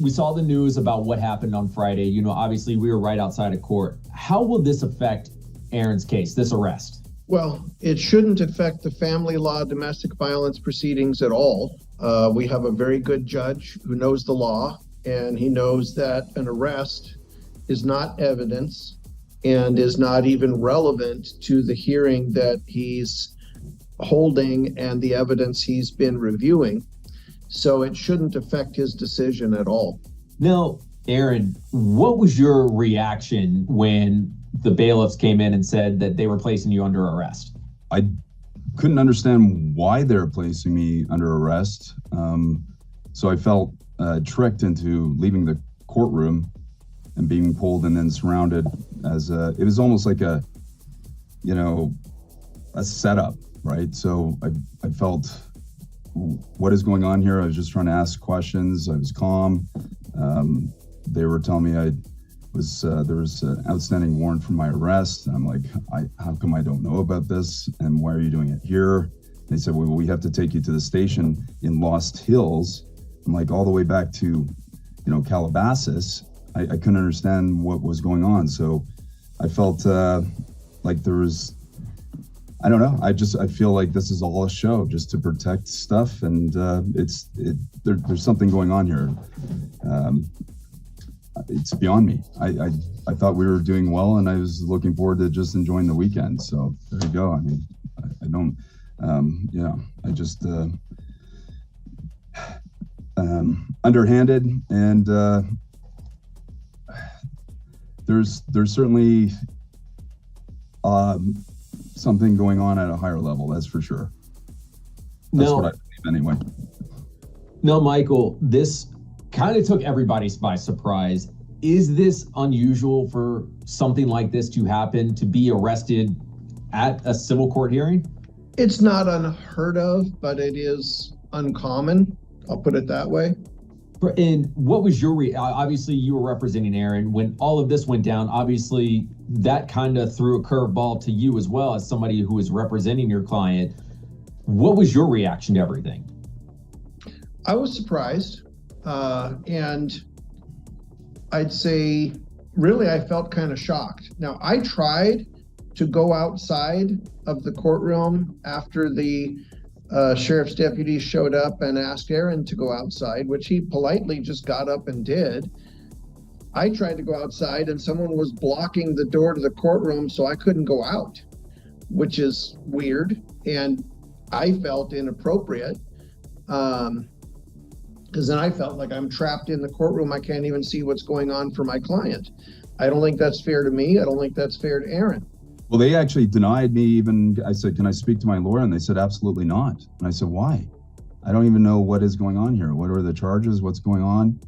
we saw the news about what happened on Friday. You know, obviously we were right outside of court. How will this affect Aaron's case, this arrest? Well, it shouldn't affect the family law domestic violence proceedings at all. We have a very good judge who knows the law, and he knows that an arrest is not evidence and is not even relevant to the hearing that he's holding and the evidence he's been reviewing. So it shouldn't affect his decision at all. Now, Aaron, what was your reaction when the bailiffs came in and said that they were placing you under arrest? I couldn't understand why they're placing me under arrest. So I felt tricked into leaving the courtroom and being pulled and then surrounded it was almost like a setup, right? So I felt, what is going on here? I was just trying to ask questions. I was calm. They were telling me there was an outstanding warrant for my arrest. And I'm like, how come I don't know about this? And why are you doing it here? They said, well, we have to take you to the station in Lost Hills. I'm like, all the way back to, Calabasas. I couldn't understand what was going on. So I felt like there was, I don't know. I feel like this is all a show just to protect stuff. And there's something going on here. It's beyond me. I thought we were doing well, and I was looking forward to just enjoying the weekend. So there you go. I mean, I don't, I just, underhanded, and there's certainly something going on at a higher level, that's for sure. That's what I believe anyway. No, Michael, this kind of took everybody by surprise. Is this unusual for something like this to happen, to be arrested at a civil court hearing? It's not unheard of, but it is uncommon. I'll put it that way. And what was your obviously you were representing Aaron when all of this went down. Obviously that kind of threw a curveball to you as well as somebody who was representing your client. What was your reaction to everything? I was surprised, and I'd say really I felt kind of shocked. Now, I tried to go outside of the courtroom after the sheriff's deputies showed up and asked Aaron to go outside, which he politely just got up and did. I tried to go outside and someone was blocking the door to the courtroom, so I couldn't go out, which is weird. And I felt inappropriate because then I felt like I'm trapped in the courtroom. I can't even see what's going on for my client. I don't think that's fair to me. I don't think that's fair to Aaron. Well, they actually denied me even. I said, can I speak to my lawyer? And they said, absolutely not. And I said, why? I don't even know what is going on here. What are the charges? What's going on?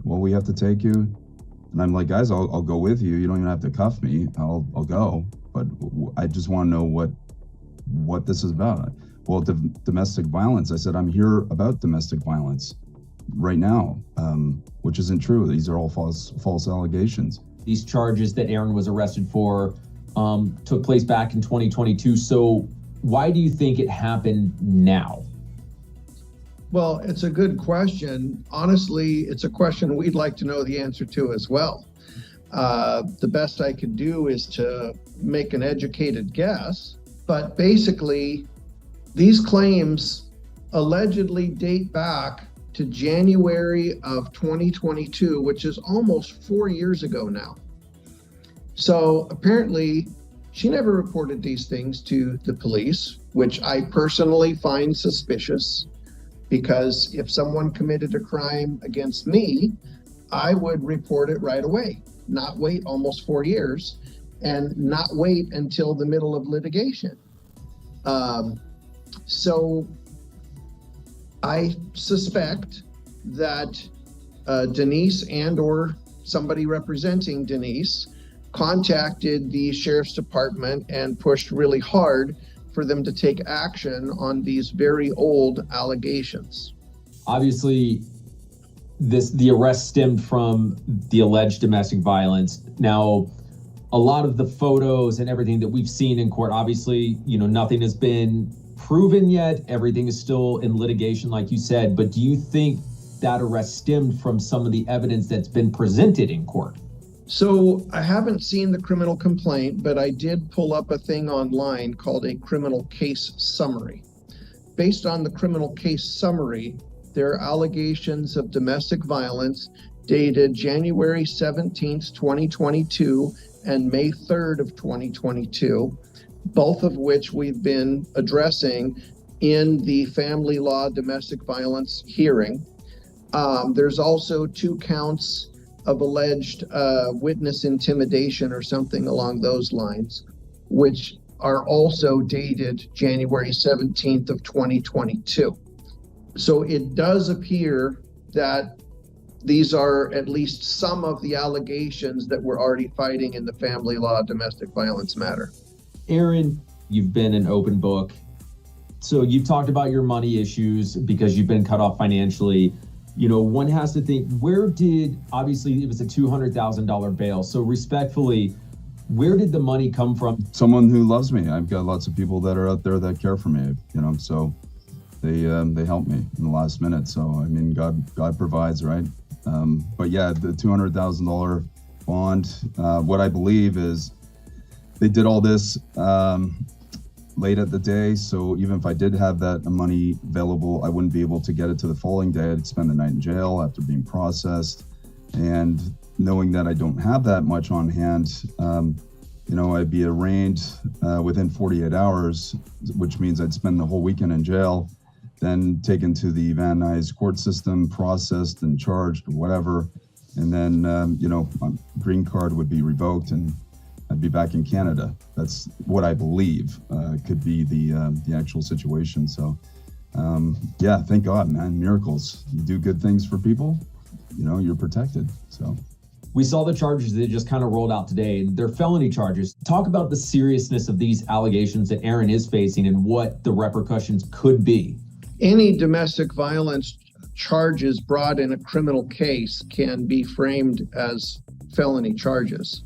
Well, we have to take you. And I'm like, guys, I'll go with you. You don't even have to cuff me. I'll go. But I just want to know what this is about. Well, domestic violence. I said, I'm here about domestic violence right now, which isn't true. These are all false allegations. These charges that Aaron was arrested for took place back in 2022. So why do you think it happened now? Well, it's a good question. Honestly, it's a question we'd like to know the answer to as well. The best I could do is to make an educated guess, but basically these claims allegedly date back to January of 2022, which is almost 4 years ago now. So apparently she never reported these things to the police, which I personally find suspicious, because if someone committed a crime against me, I would report it right away, not wait almost 4 years and not wait until the middle of litigation. So I suspect that Denise and or somebody representing Denise contacted the sheriff's department and pushed really hard for them to take action on these very old allegations. Obviously, the arrest stemmed from the alleged domestic violence. Now, a lot of the photos and everything that we've seen in court, obviously, nothing has been proven yet. Everything is still in litigation, like you said. But do you think that arrest stemmed from some of the evidence that's been presented in court? So I haven't seen the criminal complaint, but I did pull up a thing online called a criminal case summary. Based on the criminal case summary, there are allegations of domestic violence dated January 17th, 2022 and May 3rd of 2022, both of which we've been addressing in the family law domestic violence hearing. There's also 2 counts of alleged witness intimidation or something along those lines, which are also dated January 17th of 2022. So it does appear that these are at least some of the allegations that we're already fighting in the family law domestic violence matter. Aaron, you've been an open book. So you've talked about your money issues because you've been cut off financially. You know, one has to think, obviously it was a $200,000 bail. So respectfully, where did the money come from? Someone who loves me. I've got lots of people that are out there that care for me, so they helped me in the last minute. So, I mean, God provides, right? But yeah, the $200,000 bond, what I believe is they did all this late at the day. So even if I did have that money available, I wouldn't be able to get it to the following day. I'd spend the night in jail after being processed. And knowing that I don't have that much on hand, I'd be arraigned within 48 hours, which means I'd spend the whole weekend in jail, then taken to the Van Nuys court system, processed and charged, whatever. And then, my green card would be revoked and I'd be back in Canada. That's what I believe could be the actual situation. So, thank God, man, miracles. You do good things for people, you're protected. So we saw the charges that just kind of rolled out today. They're felony charges. Talk about the seriousness of these allegations that Aaron is facing and what the repercussions could be. Any domestic violence charges brought in a criminal case can be framed as felony charges.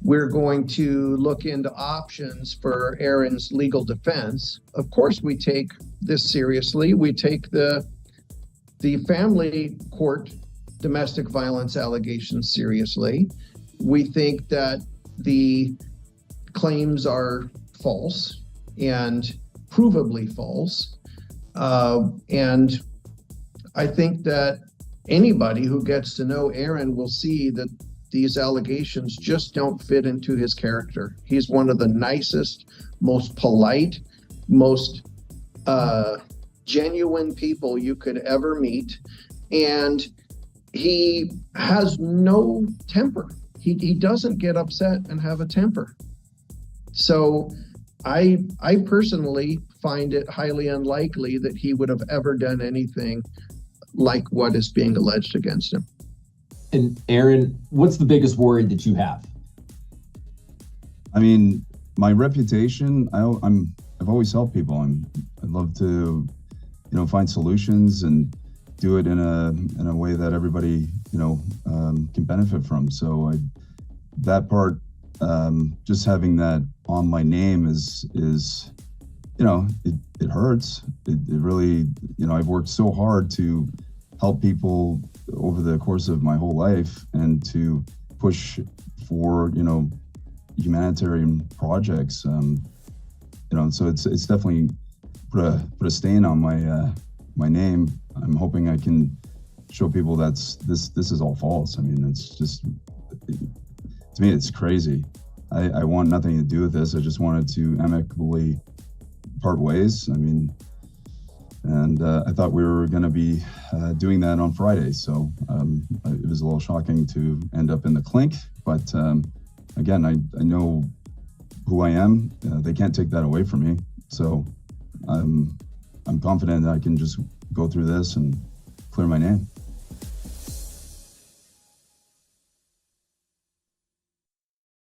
We're going to look into options for Aaron's legal defense. Of course, we take this seriously. We take the family court domestic violence allegations seriously. We think that the claims are false and provably false. And I think that anybody who gets to know Aaron will see that these allegations just don't fit into his character. He's one of the nicest, most polite, most genuine people you could ever meet. And he has no temper. He doesn't get upset and have a temper. So I personally find it highly unlikely that he would have ever done anything like what is being alleged against him. And Aaron, what's the biggest worry that you have? I mean, my reputation, I've always helped people. I love to, find solutions and do it in a way that everybody, can benefit from. So that part, just having that on my name is it hurts. It really, I've worked so hard to help people over the course of my whole life and to push for, humanitarian projects. So it's definitely put a stain on my name. I'm hoping I can show people this is all false. I mean, it's just, to me, it's crazy. I want nothing to do with this. I just wanted to amicably part ways. I mean, and I thought we were going to be doing that on Friday. So it was a little shocking to end up in the clink. But again, I know who I am. They can't take that away from me. So I'm confident that I can just go through this and clear my name.